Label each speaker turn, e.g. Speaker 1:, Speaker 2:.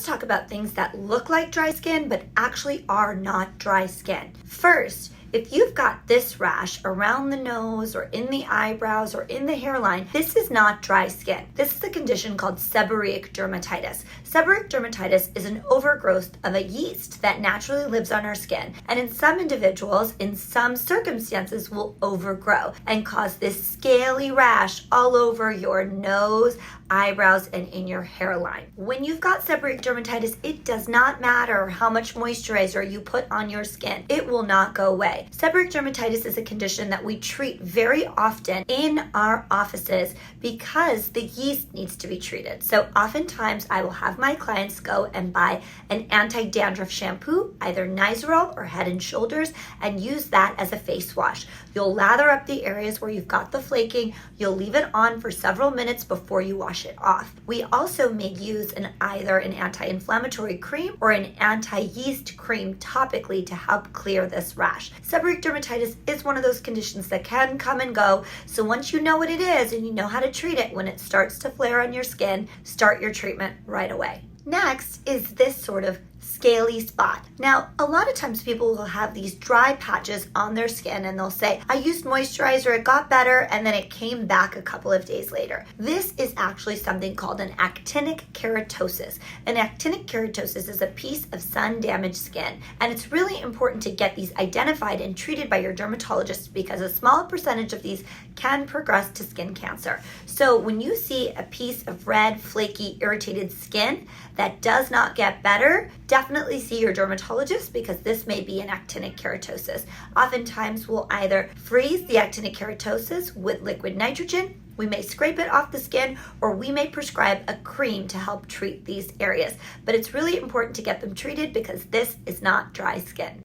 Speaker 1: let's talk about things that look like dry skin but actually are not dry skin. First, if you've got this rash around the nose or in the eyebrows or in the hairline, this is not dry skin. This is a condition called seborrheic dermatitis. Seborrheic dermatitis is an overgrowth of a yeast that naturally lives on our skin, and in some individuals, in some circumstances, will overgrow and cause this scaly rash all over your nose, eyebrows, and in your hairline. When you've got seborrheic dermatitis, it does not matter how much moisturizer you put on your skin. It will not go away. Seborrheic dermatitis is a condition that we treat very often in our offices because the yeast needs to be treated. So oftentimes I will have my clients go and buy an anti-dandruff shampoo, either Nizoral or Head and Shoulders, and use that as a face wash. You'll lather up the areas where you've got the flaking. You'll leave it on for several minutes before you wash it off. We also may use either an anti-inflammatory cream or an anti-yeast cream topically to help clear this rash. Seborrheic dermatitis is one of those conditions that can come and go. So once you know what it is and you know how to treat it, when it starts to flare on your skin, start your treatment right away. Next is this sort of scaly spot. Now, a lot of times people will have these dry patches on their skin and they'll say, I used moisturizer, it got better, and then it came back a couple of days later. This is actually something called an actinic keratosis. An actinic keratosis is a piece of sun-damaged skin, and it's really important to get these identified and treated by your dermatologist because a small percentage of these can progress to skin cancer. So when you see a piece of red, flaky, irritated skin that does not get better, definitely see your dermatologist because this may be an actinic keratosis. Oftentimes we'll either freeze the actinic keratosis with liquid nitrogen, we may scrape it off the skin, or we may prescribe a cream to help treat these areas. But it's really important to get them treated because this is not dry skin.